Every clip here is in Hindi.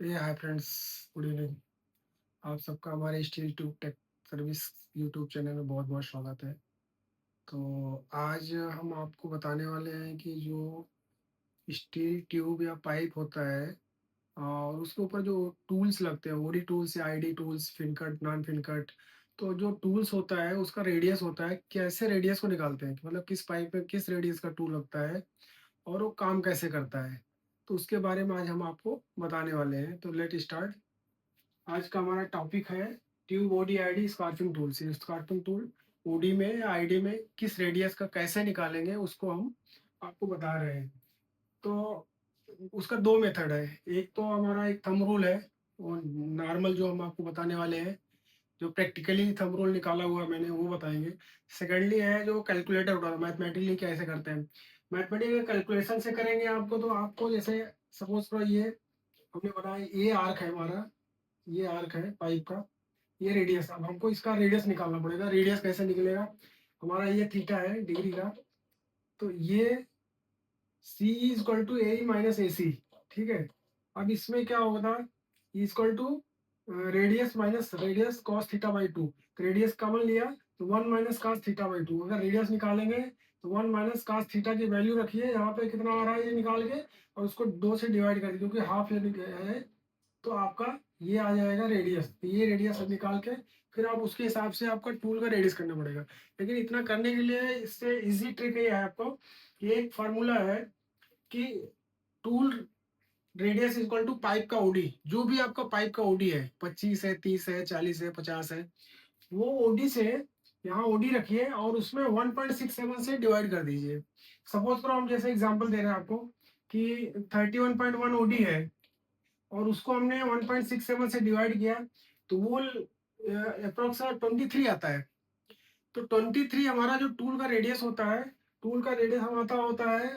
Hi friends, good evening. आप सबका हमारे steel tube tech service YouTube channel में बहुत बहुत स्वागत है। तो आज हम आपको बताने वाले हैं कि जो स्टील ट्यूब या पाइप होता है और उसके ऊपर जो टूल्स लगते हैं, ओडी टूल्स या ID tools, fin cut, non fin cut. तो जो टूल्स होता है उसका रेडियस होता है, कैसे रेडियस को निकालते हैं, मतलब किस पाइप में किस रेडियस का टूल लगता है और वो काम कैसे करता है। तो उसके बारे में आज हम आपको बताने वाले हैं। तो लेट स्टार्ट। आज का हमारा टॉपिक है ट्यूब ओडी आईडी स्कार्पिंग टूल से। स्कार्पिंग टूल ओडी में या आईडी में किस रेडियस का कैसे निकालेंगे उसको हम आपको बता रहे हैं। तो उसका दो मेथड है। एक तो हमारा एक थंब रूल है, वो नॉर्मल जो हम आपको बताने वाले हैं, जो प्रैक्टिकली थंब रूल निकाला हुआ मैंने वो बताएंगे। सेकेंडली है जो कैलकुलेटर होता है, मैथमेटिकली कैसे करते हैं। मैथमेटिकल कैलकुलेशन से करेंगे आपको, तो आपको जैसे सपोज करो ये हमने बनाया, ये आर्क है हमारा, ये आर्क है पाइप का, ये रेडियस। अब हमको इसका रेडियस निकालना पड़ेगा। रेडियस कैसे निकलेगा, हमारा ये थीटा है डिग्री का, तो ये C is equal to A minus A C. ठीक है। अब इसमें क्या होगा, equal to radius minus radius cos theta by two. Radius common लिया तो one minus cos theta by two. अगर रेडियस निकालेंगे तो वन माइनस कॉस थीटा की वैल्यू रखिए यहाँ पे, कितना आ रहा है ये निकाल के, और उसको दो से डिवाइड कर दीजिए क्योंकि हाफ ये है। तो आपका ये आ जाएगा रेडियस। तो ये रेडियस निकाल के फिर आप उसके हिसाब से आपका टूल का रेडियस करना पड़ेगा। लेकिन इतना करने के लिए इससे इजी ट्रिक ये है आपको, ये एक फार्मूला है कि tool radius equal to pipe का ओडी। जो भी आपका पाइप का ओडी है, 25 है, 30 है, 40 है, 50 है, वो ओडी से यहाँ ओडी रखिए और उसमें 1.67 से डिवाइड कर दीजिए। सपोज करो हम जैसे एग्जांपल दे रहे हैं आपको कि 31.1 ओडी है और उसको हमने 1.67 से डिवाइड किया, तो वो अप्रोक्स 23 आता है। तो 23 हमारा जो टूल का रेडियस होता है, टूल का रेडियस हमारा होता है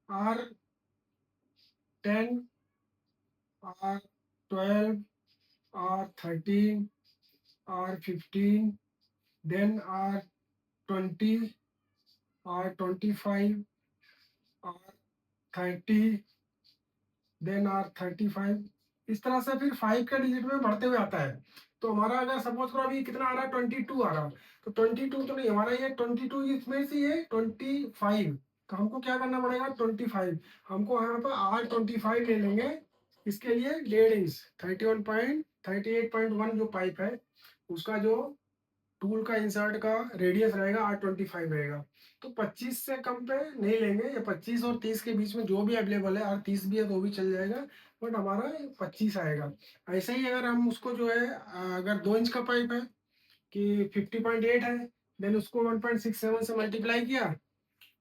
R10, R12, R13, R15, then R20, R25, R30, then R35। इस तरह से फिर 5 के डिजिट में बढ़ते हुए आता है। तो हमारा अगर सपोज करो अभी कितना आ रहा है, 22 आ रहा है, तो 22 तो नहीं, हमारा ये 22 इसमें से ये 25। तो हमको क्या करना पड़ेगा, 25 हमको यहाँ पर R25 ले लेंगे। इसके लिए 1.5 इंच, 38.1 जो पाइप है उसका जो टूल का इंसर्ट का रेडियस रहेगा R25 रहेगा। तो 25 से कम पे नहीं लेंगे, या 25 और 30 के बीच में जो भी अवेलेबल है, R30 भी है तो भी चल जाएगा, बट हमारा 25 आएगा। ऐसे ही अगर हम उसको जो है, अगर 2 इंच का पाइप है कि 50.8 है, देन उसको 1.67 से मल्टीप्लाई किया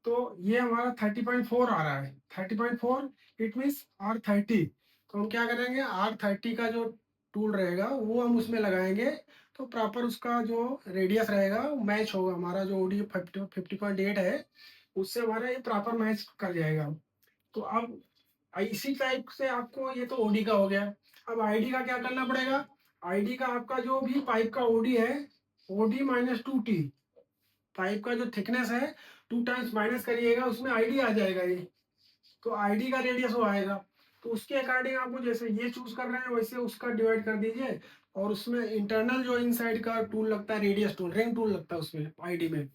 तो ये हमारा 30.4 आ रहा है। 30.4 इट मीन्स R30। तो हम क्या करेंगे, R30 का जो टूल रहेगा वो हम उसमें लगाएंगे, तो प्रॉपर उसका जो रेडियस रहेगा मैच होगा। हमारा जो ओडी 50.8 है उससे हमारा ये प्रॉपर मैच कर जाएगा। तो अब इसी टाइप से आपको, ये तो ओडी का हो गया। अब आईडी का क्या करना पड़ेगा। आईडी का आपका जो भी पाइप का ओडी है, ओडी माइनस 2T, पाइप का जो थिकनेस है 2 टाइम्स माइनस करिएगा, उसमें आईडी आ जाएगा ये। तो आईडी का रेडियस वो आएगा। तो उसके अकॉर्डिंग आपको जैसे ये चूज कर रहे हैं वैसे उसका डिवाइड कर दीजिए। और उसमें इंटरनल जो इनसाइड का टूल लगता है, रेडियस टूल, रिंग टूल लगता है उसमें आईडी में।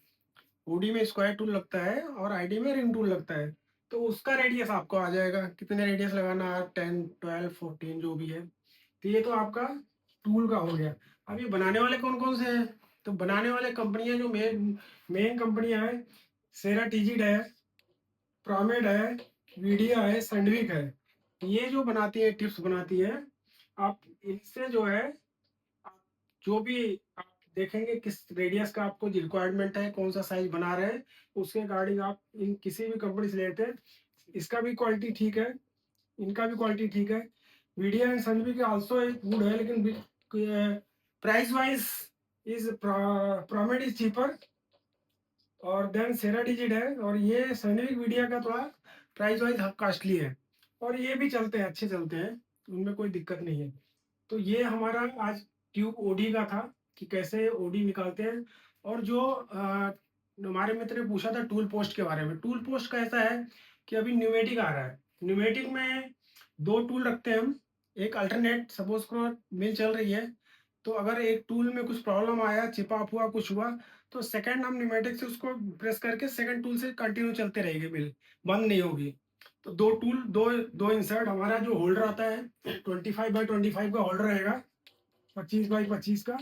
ओडी में स्क्वायर टूल लगता है और आईडी में रिंग टूल लगता है। तो उसका रेडियस आपको आ जाएगा, कितने रेडियस लगाना है, 10, 12, 14 जो भी है। तो ये तो आपका टूल का हो गया। अब ये बनाने वाले कौन कौन से हैं, तो बनाने वाले कंपनियां जो मेन मेन कंपनियां हैं, सेरा टीजिड है, प्रोमेड है, वीडिया है, सैंडविक है। ये जो बनाती है, टिप्स बनाती है। आप इनसे जो है, आप जो भी आप देखेंगे किस रेडियस का आपको रिक्वायरमेंट है, कौन सा साइज बना रहे हैं, उसके अकॉर्डिंग आप इन किसी भी कंपनी से लेते हैं। इसका भी क्वालिटी ठीक है, इनका भी क्वालिटी ठीक है। Video and Sanvi also good है, लेकिन price wise is Promed is cheaper और देन सेरा डिजिट है, और ये सैनिक मीडिया का थोड़ा प्राइस वाइज कॉस्टली है। और ये भी चलते हैं, अच्छे चलते हैं, उनमें कोई दिक्कत नहीं है। तो ये हमारा आज ट्यूब ओडी का था कि कैसे ओडी निकालते हैं। और जो हमारे मित्र ने पूछा था टूल पोस्ट के बारे में। टूल पोस्ट का ऐसा है कि अभी न्यूमेटिक आ रहा है। न्यूमेटिक में 2 टूल रखते हैं हम, एक अल्टरनेट सपोज़ करो मिल चल रही है, तो अगर एक टूल में कुछ प्रॉब्लम आया, चिप-ऑफ हुआ, कुछ हुआ, तो सेकंड हम न्यूमेटिक से उसको प्रेस करके सेकंड टूल से कंटिन्यू चलते रहेगी मिल, बंद नहीं होगी। तो 2 टूल 2 इंसर्ट हमारा जो होल्डर आता है 25 बाय 25 का होल्डर रहेगा, 25 बाय 25 का,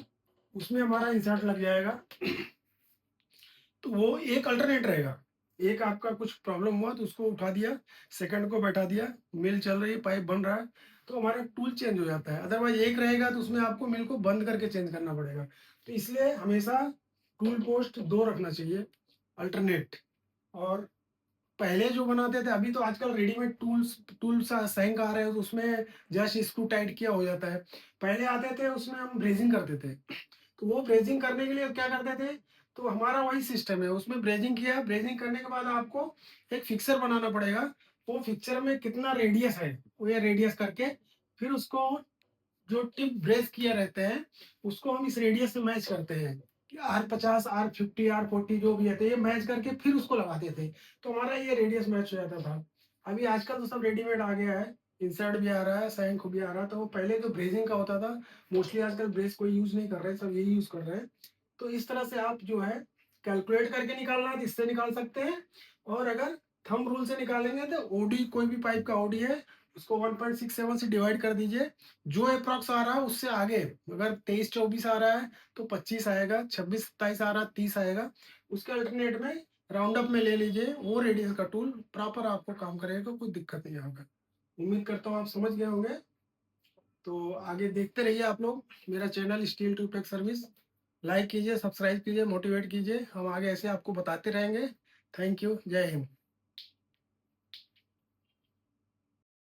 उसमें हमारा इंसर्ट लग जाएगा। तो वो एक अल्टरनेट रहेगा। एक आपका कुछ प्रॉब्लम हुआ तो उसको उठा दिया, सेकंड को बैठा दिया, मिल चल रही है, पाइप बन रहा है, तो हमारा टूल चेंज हो जाता है। अदरवाइज़ एक रहेगा तो उसमें आपको मिल को बंद करके चेंज करना पड़ेगा। तो इसलिए हमेशा टूल पोस्ट 2 रखना चाहिए, अल्टरनेट। और पहले जो बनाते थे, अभी तो आजकल रेडीमेड टूल्स सैंक आ रहे हैं, तो उसमें जस्ट स्क्रू टाइट किया हो जाता है। पहले आते थे उसमें हम ब्रेजिंग करते थे। तो वो ब्रेजिंग करने के लिए क्या करते थे, तो हमारा वही सिस्टम है, उसमें ब्रेजिंग किया, ब्रेजिंग करने के बाद आपको एक फिक्सर बनाना पड़ेगा। वो फिक्सर में कितना रेडियस है, वो ये रेडियस करके फिर उसको जो टिप ब्रेस किए रहते हैं, उसको हम इस रेडियस से मैच करते हैं कि R50, R50, R40 जो भी है, तो ये मैच करके फिर उसको लगाते थे। तो हमारा ये रेडियस मैच हो जाता था। अभी आजकल तो सब रेडीमेड आ गया है, इंसर्ट भी आ रहा है, सैंक भी आ रहा है, तो पहले जो ब्रेजिंग का होता था, मोस्टली आजकल ब्रेस कोई यूज़ नहीं कर रहे हैं, सब यही यूज़ कर रहे हैं। तो इस तरह से आप जो है कैलकुलेट करके निकालना है तो इससे निकाल सकते हैं, और अगर थंब रूल से निकालेंगे तो ओडी, कोई भी पाइप का ओडी है, उसको 1.67 से डिवाइड कर दीजिए। जो अप्रॉक्स आ रहा है उससे आगे, अगर 23-24 आ रहा है तो 25 आएगा, 26-27 आ रहा है 30 आएगा। उसके अल्टरनेट में राउंड अप में ले लीजिए, वो रेडियस का टूल प्रॉपर आपको काम करेगा, कोई दिक्कत नहीं होगा। उम्मीद करता हूँ आप समझ गए होंगे। तो आगे देखते रहिए आप लोग मेरा channel steel tube tech service. Like कीजिए, सब्सक्राइब कीजिए, मोटिवेट कीजिए, हम आगे ऐसे आपको बताते रहेंगे। थैंक यू, जय हिंद।